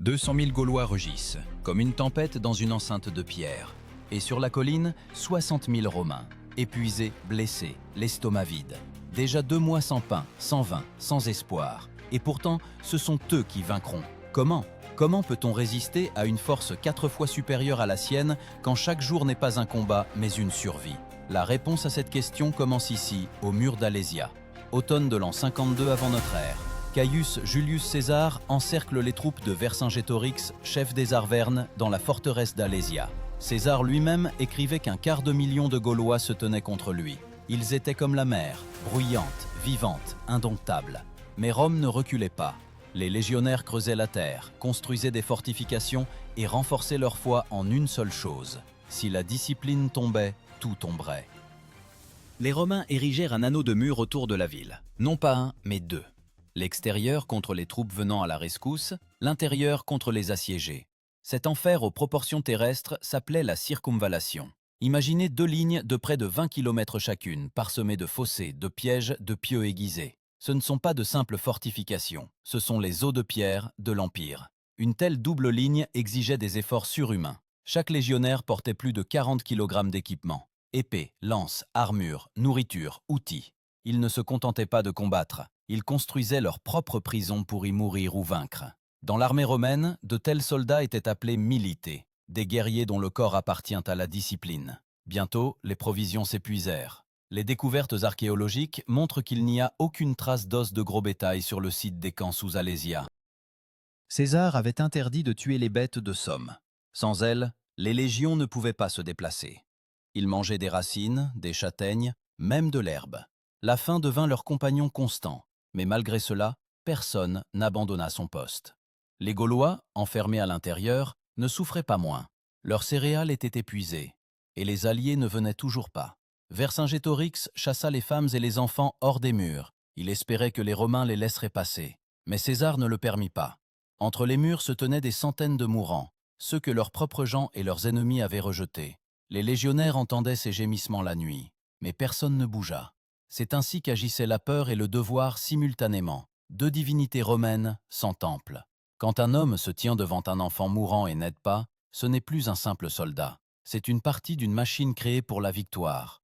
200 000 Gaulois rugissent, comme une tempête dans une enceinte de pierre. Et sur la colline, 60 000 Romains, épuisés, blessés, l'estomac vide. Déjà 2 mois sans pain, sans vin, sans espoir. Et pourtant, ce sont eux qui vaincront. Comment ? Comment peut-on résister à une force 4 fois supérieure à la sienne quand chaque jour n'est pas un combat, mais une survie ? La réponse à cette question commence ici, au mur d'Alésia. Automne de l'an 52 avant notre ère. Caius Julius César encercle les troupes de Vercingétorix, chef des Arvernes, dans la forteresse d'Alésia. César lui-même écrivait qu'un quart de million de Gaulois se tenaient contre lui. Ils étaient comme la mer, bruyante, vivante, indomptable. Mais Rome ne reculait pas. Les légionnaires creusaient la terre, construisaient des fortifications et renforçaient leur foi en une seule chose. Si la discipline tombait, tout tomberait. Les Romains érigèrent un anneau de mur autour de la ville. Non pas un, mais 2. L'extérieur contre les troupes venant à la rescousse, l'intérieur contre les assiégés. Cet enfer aux proportions terrestres s'appelait la circonvallation. Imaginez 2 lignes de près de 20 km chacune, parsemées de fossés, de pièges, de pieux aiguisés. Ce ne sont pas de simples fortifications, ce sont les os de pierre de l'Empire. Une telle double ligne exigeait des efforts surhumains. Chaque légionnaire portait plus de 40 kg d'équipement. Épées, lances, armures, nourriture, outils. Ils ne se contentaient pas de combattre. Ils construisaient leur propre prison pour y mourir ou vaincre. Dans l'armée romaine, de tels soldats étaient appelés milités, des guerriers dont le corps appartient à la discipline. Bientôt, les provisions s'épuisèrent. Les découvertes archéologiques montrent qu'il n'y a aucune trace d'os de gros bétail sur le site des camps sous Alésia. César avait interdit de tuer les bêtes de somme. Sans elles, les légions ne pouvaient pas se déplacer. Ils mangeaient des racines, des châtaignes, même de l'herbe. La faim devint leur compagnon constant. Mais malgré cela, personne n'abandonna son poste. Les Gaulois, enfermés à l'intérieur, ne souffraient pas moins. Leurs céréales étaient épuisées, et les alliés ne venaient toujours pas. Vercingétorix chassa les femmes et les enfants hors des murs. Il espérait que les Romains les laisseraient passer. Mais César ne le permit pas. Entre les murs se tenaient des centaines de mourants, ceux que leurs propres gens et leurs ennemis avaient rejetés. Les légionnaires entendaient ces gémissements la nuit, mais personne ne bougea. C'est ainsi qu'agissaient la peur et le devoir simultanément, 2 divinités romaines sans temple. Quand un homme se tient devant un enfant mourant et n'aide pas, ce n'est plus un simple soldat. C'est une partie d'une machine créée pour la victoire.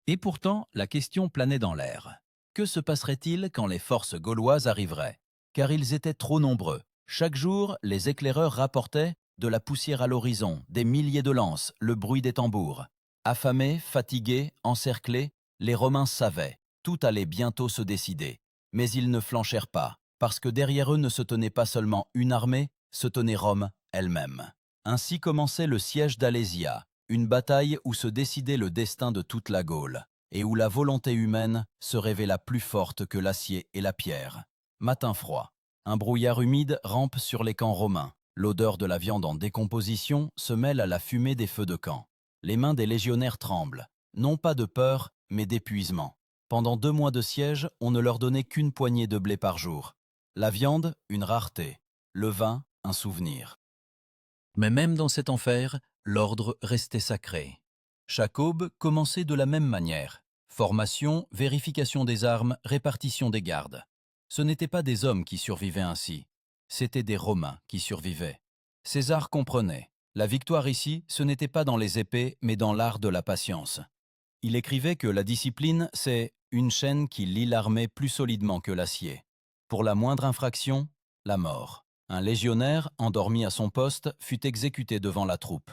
Et pourtant, la question planait dans l'air. Que se passerait-il quand les forces gauloises arriveraient ? Car ils étaient trop nombreux. Chaque jour, les éclaireurs rapportaient de la poussière à l'horizon, des milliers de lances, le bruit des tambours. Affamés, fatigués, encerclés, les Romains savaient, tout allait bientôt se décider. Mais ils ne flanchèrent pas, parce que derrière eux ne se tenait pas seulement une armée, se tenait Rome elle-même. Ainsi commençait le siège d'Alésia, une bataille où se décidait le destin de toute la Gaule, et où la volonté humaine se révéla plus forte que l'acier et la pierre. Matin froid. Un brouillard humide rampe sur les camps romains. L'odeur de la viande en décomposition se mêle à la fumée des feux de camp. Les mains des légionnaires tremblent, non pas de peur, mais d'épuisement. Pendant 2 mois de siège, on ne leur donnait qu'une poignée de blé par jour. La viande, une rareté. Le vin, un souvenir. Mais même dans cet enfer, l'ordre restait sacré. Chaque aube commençait de la même manière. Formation, vérification des armes, répartition des gardes. Ce n'étaient pas des hommes qui survivaient ainsi. C'étaient des Romains qui survivaient. César comprenait. La victoire ici, ce n'était pas dans les épées, mais dans l'art de la patience. Il écrivait que la discipline, c'est une chaîne qui lie l'armée plus solidement que l'acier. Pour la moindre infraction, la mort. Un légionnaire, endormi à son poste, fut exécuté devant la troupe.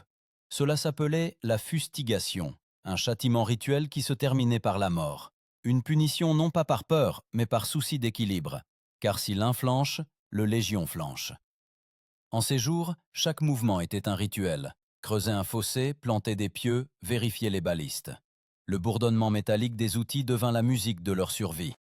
Cela s'appelait la fustigation, un châtiment rituel qui se terminait par la mort. Une punition non pas par peur, mais par souci d'équilibre. Car si l'un flanche, le légion flanche. En ces jours, chaque mouvement était un rituel. Creuser un fossé, planter des pieux, vérifier les balistes. Le bourdonnement métallique des outils devint la musique de leur survie.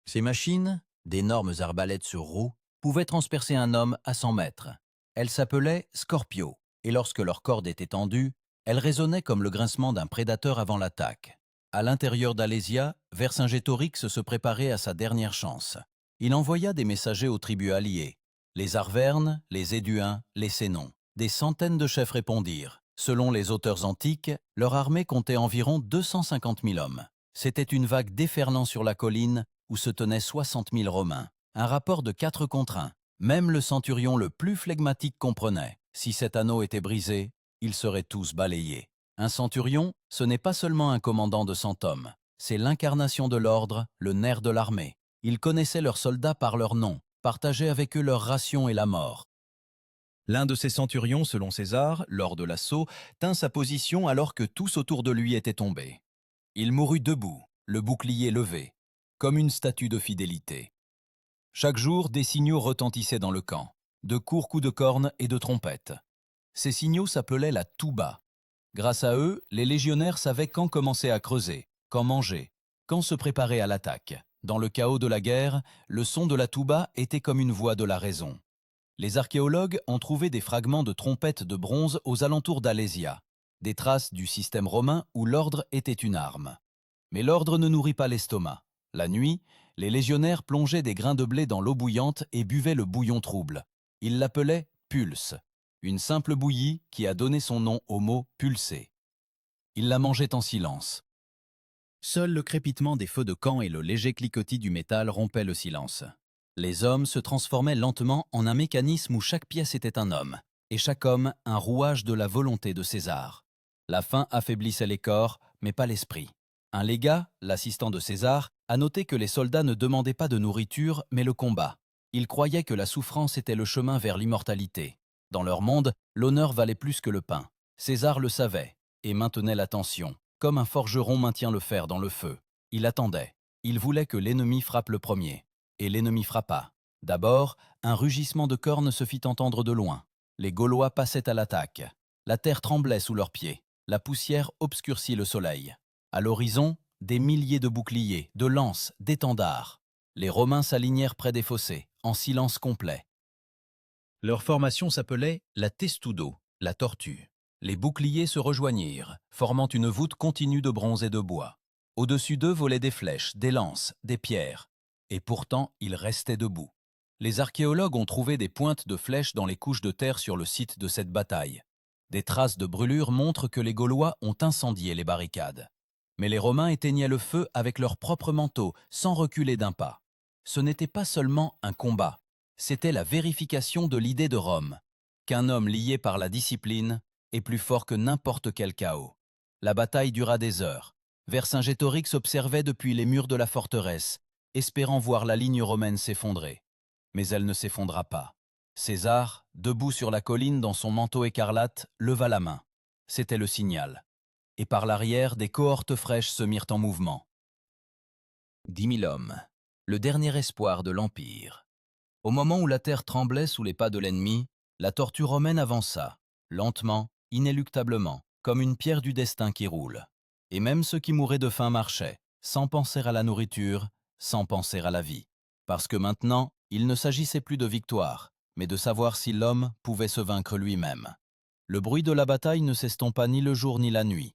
Ces machines, d'énormes arbalètes sur roues, pouvaient transpercer un homme à 100 mètres. Elles s'appelaient Scorpio, et lorsque leur corde était tendue, elles résonnaient comme le grincement d'un prédateur avant l'attaque. À l'intérieur d'Alésia, Vercingétorix se préparait à sa dernière chance. Il envoya des messagers aux tribus alliées. Les Arvernes, les Éduins, les Sénons. Des centaines de chefs répondirent. Selon les auteurs antiques, leur armée comptait environ 250 000 hommes. C'était une vague déferlant sur la colline où se tenaient 60 000 Romains. Un rapport de 4 contre 1. Même le centurion le plus flegmatique comprenait. Si cet anneau était brisé, ils seraient tous balayés. Un centurion, ce n'est pas seulement un commandant de 100 hommes. C'est l'incarnation de l'ordre, le nerf de l'armée. Il connaissait leurs soldats par leur nom, partageait avec eux leurs rations et la mort. L'un de ces centurions, selon César, lors de l'assaut, tint sa position alors que tous autour de lui étaient tombés. Il mourut debout, le bouclier levé, comme une statue de fidélité. Chaque jour, des signaux retentissaient dans le camp, de courts coups de corne et de trompettes. Ces signaux s'appelaient la touba. Grâce à eux, les légionnaires savaient quand commencer à creuser, quand manger, quand se préparer à l'attaque. Dans le chaos de la guerre, le son de la touba était comme une voix de la raison. Les archéologues ont trouvé des fragments de trompettes de bronze aux alentours d'Alésia, des traces du système romain où l'ordre était une arme. Mais l'ordre ne nourrit pas l'estomac. La nuit, les légionnaires plongeaient des grains de blé dans l'eau bouillante et buvaient le bouillon trouble. Ils l'appelaient pulse, une simple bouillie qui a donné son nom au mot pulser. Ils la mangeaient en silence. Seul le crépitement des feux de camp et le léger cliquetis du métal rompaient le silence. Les hommes se transformaient lentement en un mécanisme où chaque pièce était un homme, et chaque homme un rouage de la volonté de César. La faim affaiblissait les corps, mais pas l'esprit. Un légat, l'assistant de César, a noté que les soldats ne demandaient pas de nourriture, mais le combat. Ils croyaient que la souffrance était le chemin vers l'immortalité. Dans leur monde, l'honneur valait plus que le pain. César le savait, et maintenait la tension, comme un forgeron maintient le fer dans le feu. Il attendait. Il voulait que l'ennemi frappe le premier. Et l'ennemi frappa. D'abord, un rugissement de cornes se fit entendre de loin. Les Gaulois passaient à l'attaque. La terre tremblait sous leurs pieds. La poussière obscurcit le soleil. À l'horizon, des milliers de boucliers, de lances, d'étendards. Les Romains s'alignèrent près des fossés, en silence complet. Leur formation s'appelait la testudo, la tortue. Les boucliers se rejoignirent, formant une voûte continue de bronze et de bois. Au-dessus d'eux volaient des flèches, des lances, des pierres. Et pourtant, ils restaient debout. Les archéologues ont trouvé des pointes de flèches dans les couches de terre sur le site de cette bataille. Des traces de brûlures montrent que les Gaulois ont incendié les barricades. Mais les Romains éteignaient le feu avec leurs propres manteaux, sans reculer d'un pas. Ce n'était pas seulement un combat, c'était la vérification de l'idée de Rome, qu'un homme lié par la discipline est plus fort que n'importe quel chaos. La bataille dura des heures. Vercingétorix observait depuis les murs de la forteresse, espérant voir la ligne romaine s'effondrer. Mais elle ne s'effondra pas. César, debout sur la colline dans son manteau écarlate, leva la main. C'était le signal. Et par l'arrière, des cohortes fraîches se mirent en mouvement. 10 000 hommes, le dernier espoir de l'Empire. Au moment où la terre tremblait sous les pas de l'ennemi, la tortue romaine avança, lentement, inéluctablement, comme une pierre du destin qui roule. Et même ceux qui mouraient de faim marchaient, sans penser à la nourriture, sans penser à la vie. Parce que maintenant, il ne s'agissait plus de victoire, mais de savoir si l'homme pouvait se vaincre lui-même. Le bruit de la bataille ne s'estompa ni le jour ni la nuit.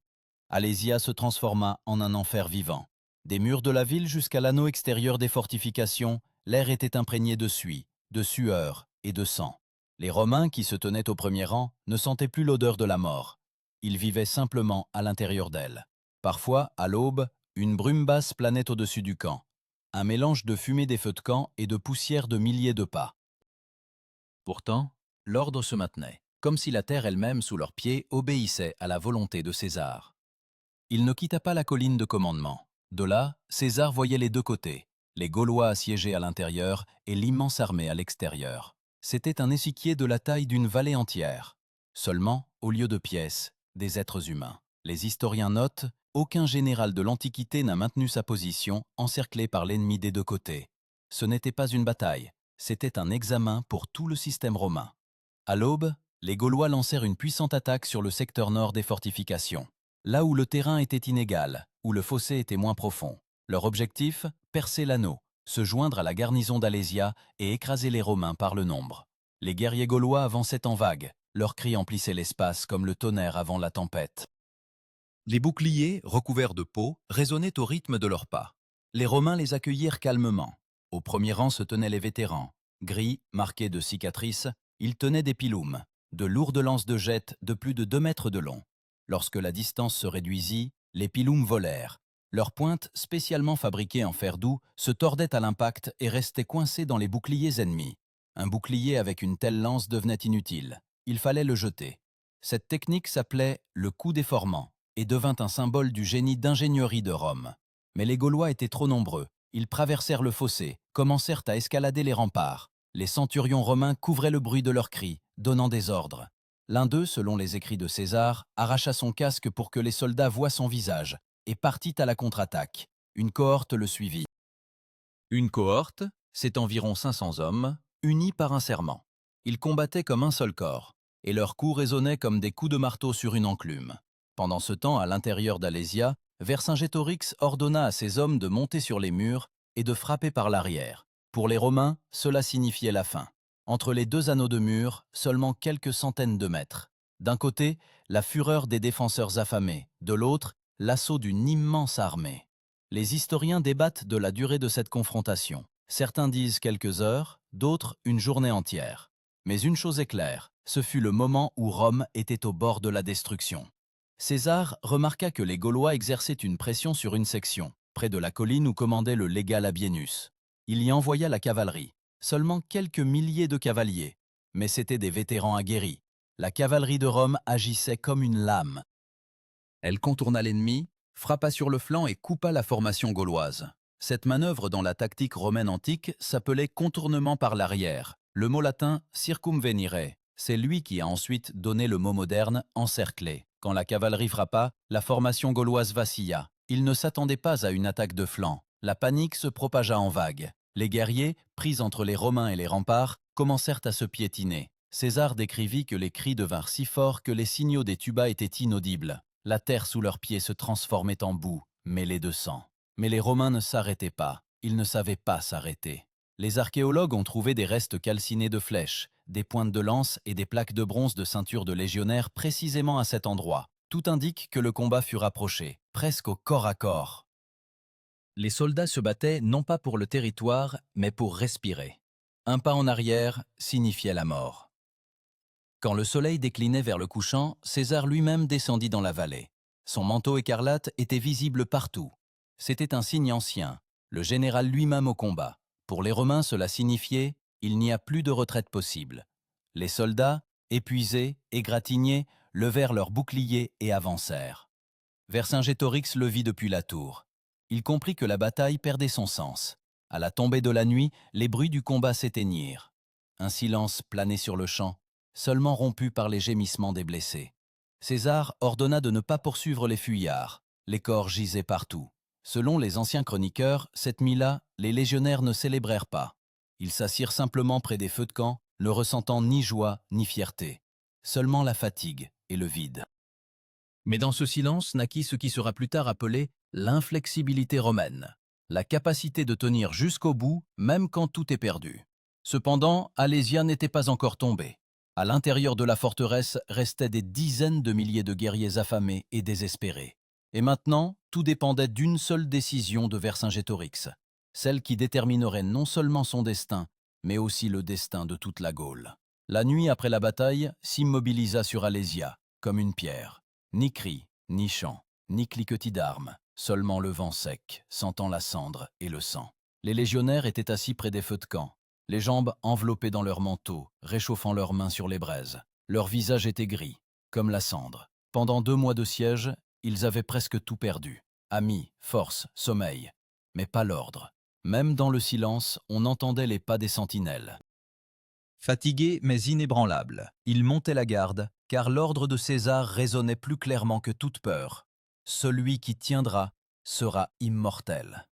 Alésia se transforma en un enfer vivant. Des murs de la ville jusqu'à l'anneau extérieur des fortifications, l'air était imprégné de suie, de sueur et de sang. Les Romains, qui se tenaient au premier rang, ne sentaient plus l'odeur de la mort. Ils vivaient simplement à l'intérieur d'elle. Parfois, à l'aube, une brume basse planait au-dessus du camp. Un mélange de fumée des feux de camp et de poussière de milliers de pas. Pourtant, l'ordre se maintenait, comme si la terre elle-même sous leurs pieds obéissait à la volonté de César. Il ne quitta pas la colline de commandement. De là, César voyait les deux côtés, les Gaulois assiégés à l'intérieur et l'immense armée à l'extérieur. C'était un échiquier de la taille d'une vallée entière. Seulement, au lieu de pièces, des êtres humains. Les historiens notent, aucun général de l'Antiquité n'a maintenu sa position, encerclé par l'ennemi des deux côtés. Ce n'était pas une bataille, c'était un examen pour tout le système romain. À l'aube, les Gaulois lancèrent une puissante attaque sur le secteur nord des fortifications. Là où le terrain était inégal, où le fossé était moins profond. Leur objectif, percer l'anneau, se joindre à la garnison d'Alésia et écraser les Romains par le nombre. Les guerriers gaulois avançaient en vagues, leurs cris emplissaient l'espace comme le tonnerre avant la tempête. Les boucliers, recouverts de peau, résonnaient au rythme de leurs pas. Les Romains les accueillirent calmement. Au premier rang se tenaient les vétérans. Gris, marqués de cicatrices, ils tenaient des pilums, de lourdes lances de jet de plus de 2 mètres de long. Lorsque la distance se réduisit, les pilums volèrent. Leurs pointes, spécialement fabriquées en fer doux, se tordaient à l'impact et restaient coincées dans les boucliers ennemis. Un bouclier avec une telle lance devenait inutile. Il fallait le jeter. Cette technique s'appelait le coup déformant et devint un symbole du génie d'ingénierie de Rome. Mais les Gaulois étaient trop nombreux. Ils traversèrent le fossé, commencèrent à escalader les remparts. Les centurions romains couvraient le bruit de leurs cris, donnant des ordres. L'un d'eux, selon les écrits de César, arracha son casque pour que les soldats voient son visage et partit à la contre-attaque. Une cohorte le suivit. Une cohorte, c'est environ 500 hommes, unis par un serment. Ils combattaient comme un seul corps, et leurs coups résonnaient comme des coups de marteau sur une enclume. Pendant ce temps, à l'intérieur d'Alésia, Vercingétorix ordonna à ses hommes de monter sur les murs et de frapper par l'arrière. Pour les Romains, cela signifiait la fin. Entre les deux anneaux de mur, seulement quelques centaines de mètres. D'un côté, la fureur des défenseurs affamés, de l'autre, l'assaut d'une immense armée. Les historiens débattent de la durée de cette confrontation. Certains disent quelques heures, d'autres une journée entière. Mais une chose est claire, ce fut le moment où Rome était au bord de la destruction. César remarqua que les Gaulois exerçaient une pression sur une section, près de la colline où commandait le légat Labienus. Il y envoya la cavalerie, seulement quelques milliers de cavaliers, mais c'étaient des vétérans aguerris. La cavalerie de Rome agissait comme une lame. Elle contourna l'ennemi, frappa sur le flanc et coupa la formation gauloise. Cette manœuvre dans la tactique romaine antique s'appelait contournement par l'arrière. Le mot latin circumvenire, c'est lui qui a ensuite donné le mot moderne encercler. Quand la cavalerie frappa, la formation gauloise vacilla. Ils ne s'attendaient pas à une attaque de flanc. La panique se propagea en vagues. Les guerriers, pris entre les Romains et les remparts, commencèrent à se piétiner. César décrivit que les cris devinrent si forts que les signaux des tubas étaient inaudibles. La terre sous leurs pieds se transformait en boue, mêlée de sang. Mais les Romains ne s'arrêtaient pas. Ils ne savaient pas s'arrêter. Les archéologues ont trouvé des restes calcinés de flèches, des pointes de lance et des plaques de bronze de ceinture de légionnaires précisément à cet endroit. Tout indique que le combat fut rapproché, presque au corps à corps. Les soldats se battaient non pas pour le territoire, mais pour respirer. Un pas en arrière signifiait la mort. Quand le soleil déclinait vers le couchant, César lui-même descendit dans la vallée. Son manteau écarlate était visible partout. C'était un signe ancien, le général lui-même au combat. Pour les Romains, cela signifiait « il n'y a plus de retraite possible ». Les soldats, épuisés, égratignés, levèrent leurs boucliers et avancèrent. Vercingétorix le vit depuis la tour. Il comprit que la bataille perdait son sens. À la tombée de la nuit, les bruits du combat s'éteignirent. Un silence planait sur le champ, seulement rompu par les gémissements des blessés. César ordonna de ne pas poursuivre les fuyards. Les corps gisaient partout. Selon les anciens chroniqueurs, cette nuit-là, les légionnaires ne célébrèrent pas. Ils s'assirent simplement près des feux de camp, ne ressentant ni joie ni fierté. Seulement la fatigue et le vide. Mais dans ce silence naquit ce qui sera plus tard appelé l'inflexibilité romaine, la capacité de tenir jusqu'au bout, même quand tout est perdu. Cependant, Alésia n'était pas encore tombée. À l'intérieur de la forteresse restaient des dizaines de milliers de guerriers affamés et désespérés. Et maintenant, tout dépendait d'une seule décision de Vercingétorix, celle qui déterminerait non seulement son destin, mais aussi le destin de toute la Gaule. La nuit après la bataille s'immobilisa sur Alésia, comme une pierre. Ni cris, ni chants, ni cliquetis d'armes, seulement le vent sec, sentant la cendre et le sang. Les légionnaires étaient assis près des feux de camp, les jambes enveloppées dans leurs manteaux, réchauffant leurs mains sur les braises. Leur visage était gris, comme la cendre. Pendant 2 mois de siège, ils avaient presque tout perdu. Amis, force, sommeil, mais pas l'ordre. Même dans le silence, on entendait les pas des sentinelles. Fatigués mais inébranlables, ils montaient la garde, car l'ordre de César résonnait plus clairement que toute peur. Celui qui tiendra sera immortel.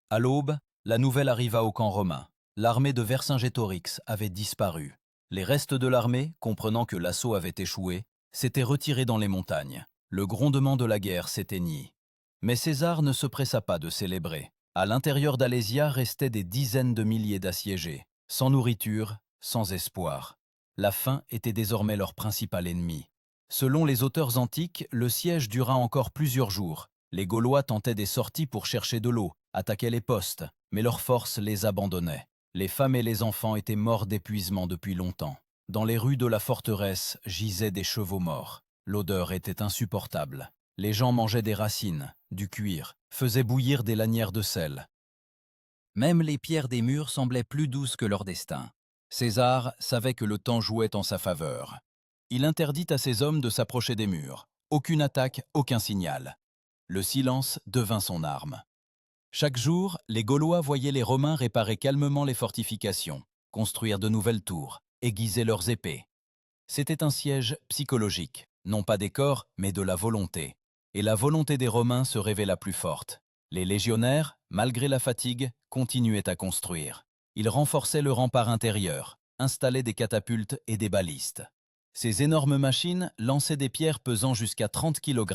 À l'aube, la nouvelle arriva au camp romain. L'armée de Vercingétorix avait disparu. Les restes de l'armée, comprenant que l'assaut avait échoué, s'étaient retirés dans les montagnes. Le grondement de la guerre s'éteignit. Mais César ne se pressa pas de célébrer. À l'intérieur d'Alésia restaient des dizaines de milliers d'assiégés, sans nourriture, sans espoir. La faim était désormais leur principal ennemi. Selon les auteurs antiques, le siège dura encore plusieurs jours. Les Gaulois tentaient des sorties pour chercher de l'eau, attaquaient les postes, mais leurs forces les abandonnaient. Les femmes et les enfants étaient morts d'épuisement depuis longtemps. Dans les rues de la forteresse gisaient des chevaux morts. L'odeur était insupportable. Les gens mangeaient des racines, du cuir, faisaient bouillir des lanières de sel. Même les pierres des murs semblaient plus douces que leur destin. César savait que le temps jouait en sa faveur. Il interdit à ses hommes de s'approcher des murs. Aucune attaque, aucun signal. Le silence devint son arme. Chaque jour, les Gaulois voyaient les Romains réparer calmement les fortifications, construire de nouvelles tours, aiguiser leurs épées. C'était un siège psychologique, non pas des corps, mais de la volonté. Et la volonté des Romains se révéla plus forte. Les légionnaires, malgré la fatigue, continuaient à construire. Ils renforçaient le rempart intérieur, installaient des catapultes et des balistes. Ces énormes machines lançaient des pierres pesant jusqu'à 30 kg.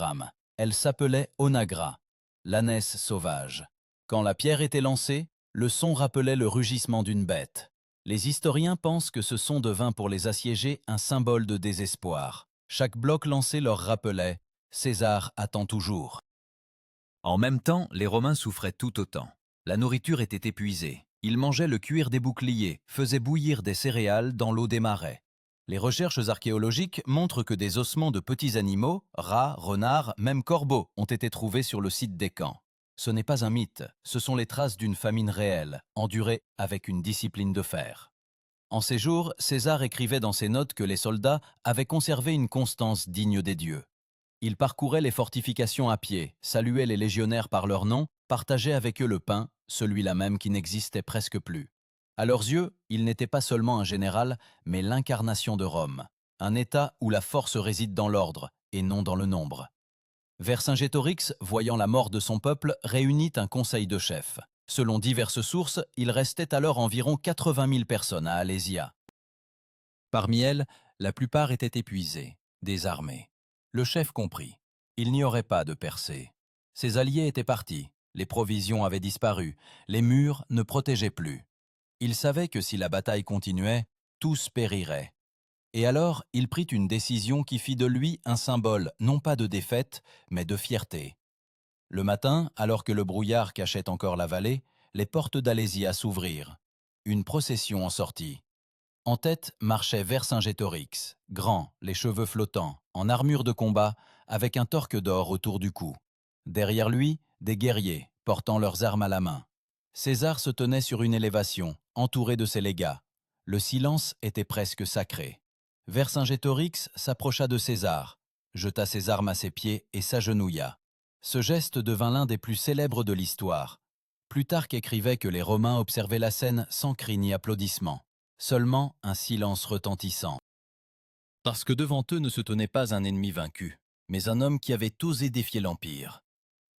Elles s'appelaient onagra, l'ânesse sauvage. Quand la pierre était lancée, le son rappelait le rugissement d'une bête. Les historiens pensent que ce son devint pour les assiégés un symbole de désespoir. Chaque bloc lancé leur rappelait « César attend toujours ». En même temps, les Romains souffraient tout autant. La nourriture était épuisée. Ils mangeaient le cuir des boucliers, faisaient bouillir des céréales dans l'eau des marais. Les recherches archéologiques montrent que des ossements de petits animaux, rats, renards, même corbeaux, ont été trouvés sur le site des camps. Ce n'est pas un mythe, ce sont les traces d'une famine réelle, endurée avec une discipline de fer. En ces jours, César écrivait dans ses notes que les soldats avaient conservé une constance digne des dieux. Ils parcouraient les fortifications à pied, saluaient les légionnaires par leur nom, partageaient avec eux le pain, celui-là même qui n'existait presque plus. À leurs yeux, il n'était pas seulement un général, mais l'incarnation de Rome, un État où la force réside dans l'ordre et non dans le nombre. Vercingétorix, voyant la mort de son peuple, réunit un conseil de chefs. Selon diverses sources, il restait alors environ 80 000 personnes à Alésia. Parmi elles, la plupart étaient épuisées, désarmées. Le chef comprit. Il n'y aurait pas de percée. Ses alliés étaient partis, les provisions avaient disparu, les murs ne protégeaient plus. Il savait que si la bataille continuait, tous périraient. Et alors, il prit une décision qui fit de lui un symbole non pas de défaite, mais de fierté. Le matin, alors que le brouillard cachait encore la vallée, les portes d'Alésia s'ouvrirent. Une procession en sortit. En tête marchait Vercingétorix, grand, les cheveux flottants, en armure de combat, avec un torque d'or autour du cou. Derrière lui, des guerriers, portant leurs armes à la main. César se tenait sur une élévation, entouré de ses légats. Le silence était presque sacré. Vercingétorix s'approcha de César, jeta ses armes à ses pieds et s'agenouilla. Ce geste devint l'un des plus célèbres de l'histoire. Plutarque écrivait que les Romains observaient la scène sans cris ni applaudissements, seulement un silence retentissant. Parce que devant eux ne se tenait pas un ennemi vaincu, mais un homme qui avait osé défier l'Empire.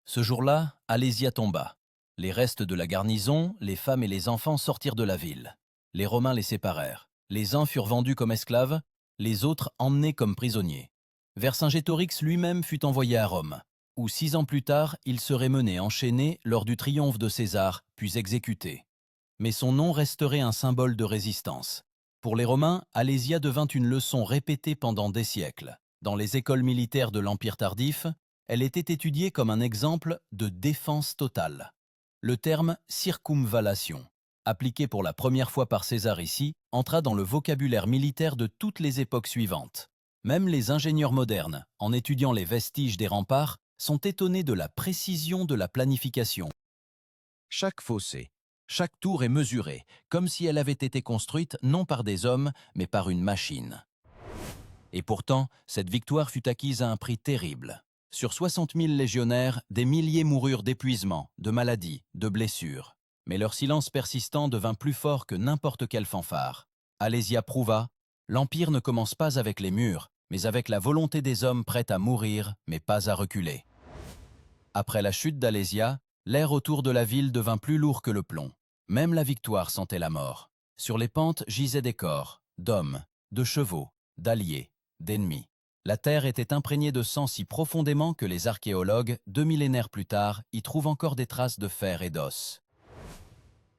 Ce jour-là, Alésia tomba. Les restes de la garnison, les femmes et les enfants sortirent de la ville. Les Romains les séparèrent. Les uns furent vendus comme esclaves, les autres emmenés comme prisonniers. Vercingétorix lui-même fut envoyé à Rome, où 6 ans plus tard, il serait mené enchaîné lors du triomphe de César, puis exécuté. Mais son nom resterait un symbole de résistance. Pour les Romains, Alésia devint une leçon répétée pendant des siècles. Dans les écoles militaires de l'Empire tardif, elle était étudiée comme un exemple de défense totale. Le terme circumvallation, appliqué pour la première fois par César ici, entra dans le vocabulaire militaire de toutes les époques suivantes. Même les ingénieurs modernes, en étudiant les vestiges des remparts, sont étonnés de la précision de la planification. Chaque fossé, chaque tour est mesurée, comme si elle avait été construite non par des hommes, mais par une machine. Et pourtant, cette victoire fut acquise à un prix terrible. Sur 60 000 légionnaires, des milliers moururent d'épuisement, de maladies, de blessures. Mais leur silence persistant devint plus fort que n'importe quelle fanfare. Alésia prouva, l'Empire ne commence pas avec les murs, mais avec la volonté des hommes prêts à mourir, mais pas à reculer. Après la chute d'Alésia, l'air autour de la ville devint plus lourd que le plomb. Même la victoire sentait la mort. Sur les pentes gisaient des corps, d'hommes, de chevaux, d'alliés, d'ennemis. La terre était imprégnée de sang si profondément que les archéologues, 2 millénaires plus tard, y trouvent encore des traces de fer et d'os.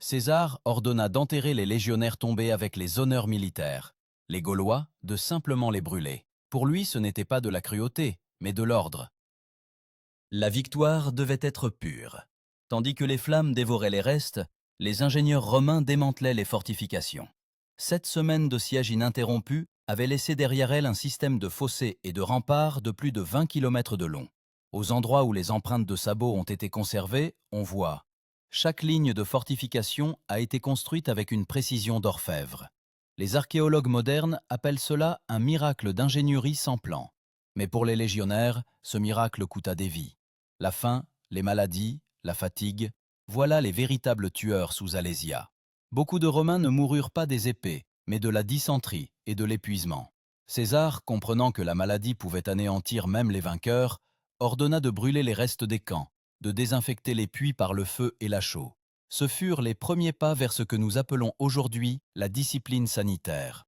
César ordonna d'enterrer les légionnaires tombés avec les honneurs militaires. Les Gaulois, de simplement les brûler. Pour lui, ce n'était pas de la cruauté, mais de l'ordre. La victoire devait être pure. Tandis que les flammes dévoraient les restes, les ingénieurs romains démantelaient les fortifications. 7 semaines de siège ininterrompu avaient laissé derrière elles un système de fossés et de remparts de plus de 20 km de long. Aux endroits où les empreintes de sabots ont été conservées, on voit. Chaque ligne de fortification a été construite avec une précision d'orfèvre. Les archéologues modernes appellent cela un miracle d'ingénierie sans plan. Mais pour les légionnaires, ce miracle coûta des vies. La faim, les maladies, la fatigue, voilà les véritables tueurs sous Alésia. Beaucoup de Romains ne moururent pas des épées, mais de la dysenterie et de l'épuisement. César, comprenant que la maladie pouvait anéantir même les vainqueurs, ordonna de brûler les restes des camps, de désinfecter les puits par le feu et la chaux. Ce furent les premiers pas vers ce que nous appelons aujourd'hui la discipline sanitaire.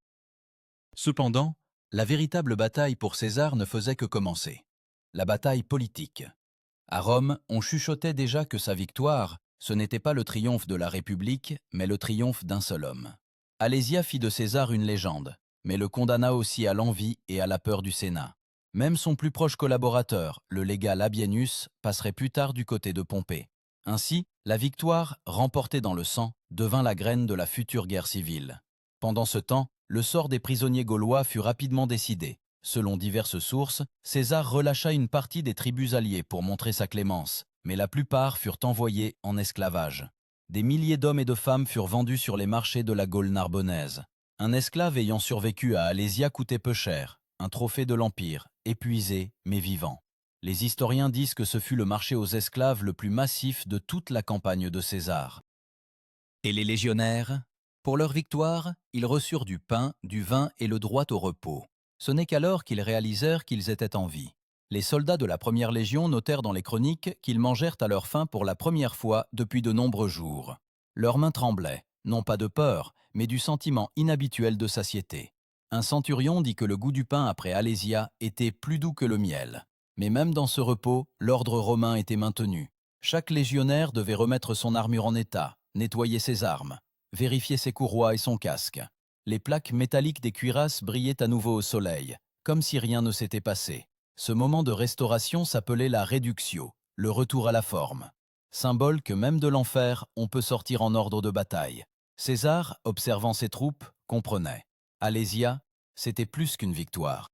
Cependant, la véritable bataille pour César ne faisait que commencer. La bataille politique. À Rome, on chuchotait déjà que sa victoire, ce n'était pas le triomphe de la République, mais le triomphe d'un seul homme. Alésia fit de César une légende, mais le condamna aussi à l'envie et à la peur du Sénat. Même son plus proche collaborateur, le légat Labienus, passerait plus tard du côté de Pompée. Ainsi, la victoire, remportée dans le sang, devint la graine de la future guerre civile. Pendant ce temps, le sort des prisonniers gaulois fut rapidement décidé. Selon diverses sources, César relâcha une partie des tribus alliées pour montrer sa clémence, mais la plupart furent envoyés en esclavage. Des milliers d'hommes et de femmes furent vendus sur les marchés de la Gaule narbonnaise. Un esclave ayant survécu à Alésia coûtait peu cher, un trophée de l'Empire, épuisé mais vivant. Les historiens disent que ce fut le marché aux esclaves le plus massif de toute la campagne de César. Et les légionnaires? Pour leur victoire, ils reçurent du pain, du vin et le droit au repos. Ce n'est qu'alors qu'ils réalisèrent qu'ils étaient en vie. Les soldats de la première légion notèrent dans les chroniques qu'ils mangèrent à leur faim pour la première fois depuis de nombreux jours. Leurs mains tremblaient, non pas de peur, mais du sentiment inhabituel de satiété. Un centurion dit que le goût du pain après Alésia était plus doux que le miel. Mais même dans ce repos, l'ordre romain était maintenu. Chaque légionnaire devait remettre son armure en état, nettoyer ses armes, vérifier ses courroies et son casque. Les plaques métalliques des cuirasses brillaient à nouveau au soleil, comme si rien ne s'était passé. Ce moment de restauration s'appelait la réductio, le retour à la forme. Symbole que même de l'enfer, on peut sortir en ordre de bataille. César, observant ses troupes, comprenait. Alésia, c'était plus qu'une victoire.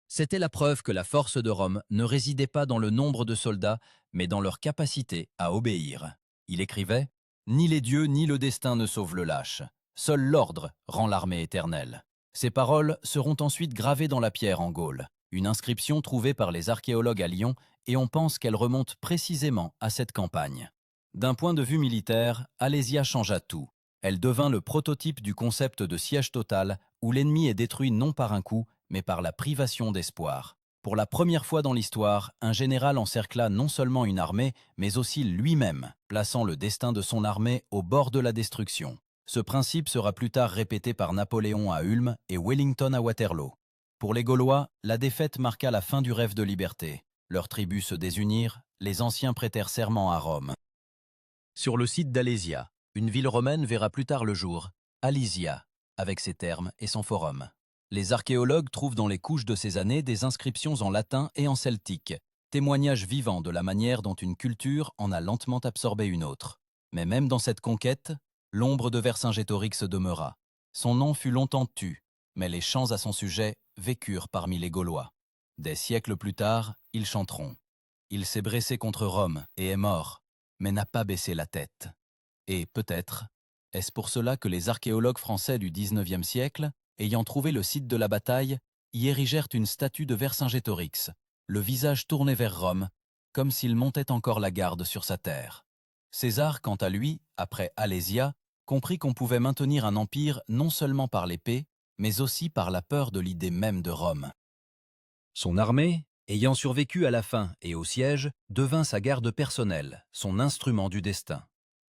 C'était la preuve que la force de Rome ne résidait pas dans le nombre de soldats, mais dans leur capacité à obéir. Il écrivait « Ni les dieux ni le destin ne sauvent le lâche. Seul l'ordre rend l'armée éternelle. » Ces paroles seront ensuite gravées dans la pierre en Gaule, une inscription trouvée par les archéologues à Lyon, et on pense qu'elle remonte précisément à cette campagne. D'un point de vue militaire, Alésia changea tout. Elle devint le prototype du concept de siège total, où l'ennemi est détruit non par un coup, mais par la privation d'espoir. Pour la première fois dans l'histoire, un général encercla non seulement une armée, mais aussi lui-même, plaçant le destin de son armée au bord de la destruction. Ce principe sera plus tard répété par Napoléon à Ulm et Wellington à Waterloo. Pour les Gaulois, la défaite marqua la fin du rêve de liberté. Leurs tribus se désunirent, les anciens prêtèrent serment à Rome. Sur le site d'Alésia, une ville romaine verra plus tard le jour, Alysia, avec ses thermes et son forum. Les archéologues trouvent dans les couches de ces années des inscriptions en latin et en celtique, témoignages vivants de la manière dont une culture en a lentement absorbé une autre. Mais même dans cette conquête, l'ombre de Vercingétorix demeura. Son nom fut longtemps tu, mais les chants à son sujet vécurent parmi les Gaulois. Des siècles plus tard, ils chanteront. Il s'est dressé contre Rome et est mort, mais n'a pas baissé la tête. Et peut-être, est-ce pour cela que les archéologues français du XIXe siècle, ayant trouvé le site de la bataille, y érigèrent une statue de Vercingétorix, le visage tourné vers Rome, comme s'il montait encore la garde sur sa terre. César, quant à lui, après Alésia, comprit qu'on pouvait maintenir un empire non seulement par l'épée, mais aussi par la peur de l'idée même de Rome. Son armée, ayant survécu à la faim et au siège, devint sa garde personnelle, son instrument du destin.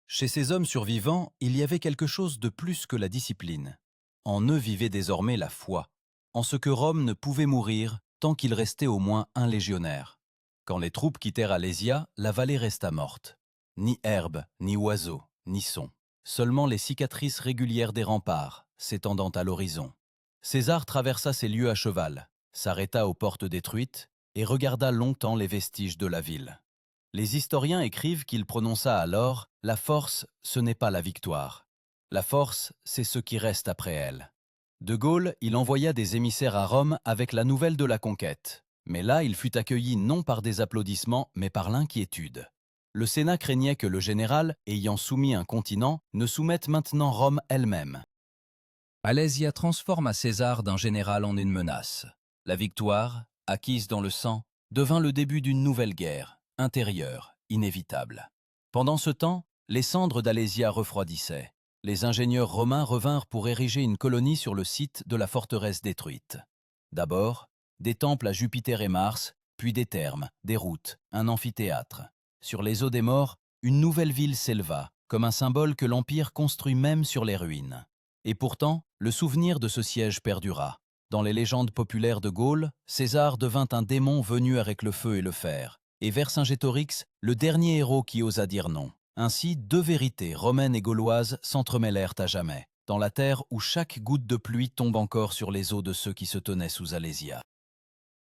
Chez ces hommes survivants, il y avait quelque chose de plus que la discipline. En eux vivait désormais la foi, en ce que Rome ne pouvait mourir tant qu'il restait au moins un légionnaire. Quand les troupes quittèrent Alésia, la vallée resta morte. Ni herbe, ni oiseau, ni son. Seulement les cicatrices régulières des remparts, s'étendant à l'horizon. César traversa ces lieux à cheval, s'arrêta aux portes détruites et regarda longtemps les vestiges de la ville. Les historiens écrivent qu'il prononça alors « La force, ce n'est pas la victoire. La force, c'est ce qui reste après elle. » De Gaulle, il envoya des émissaires à Rome avec la nouvelle de la conquête. Mais là, il fut accueilli non par des applaudissements, mais par l'inquiétude. Le Sénat craignait que le général, ayant soumis un continent, ne soumette maintenant Rome elle-même. Alésia transforma César d'un général en une menace. La victoire, acquise dans le sang, devint le début d'une nouvelle guerre, intérieure, inévitable. Pendant ce temps, les cendres d'Alésia refroidissaient. Les ingénieurs romains revinrent pour ériger une colonie sur le site de la forteresse détruite. D'abord, des temples à Jupiter et Mars, puis des thermes, des routes, un amphithéâtre. Sur les os des morts, une nouvelle ville s'éleva, comme un symbole que l'Empire construit même sur les ruines. Et pourtant, le souvenir de ce siège perdura. Dans les légendes populaires de Gaule, César devint un démon venu avec le feu et le fer, et Vercingétorix, le dernier héros qui osa dire non. Ainsi, deux vérités, romaines et gauloises, s'entremêlèrent à jamais, dans la terre où chaque goutte de pluie tombe encore sur les os de ceux qui se tenaient sous Alésia.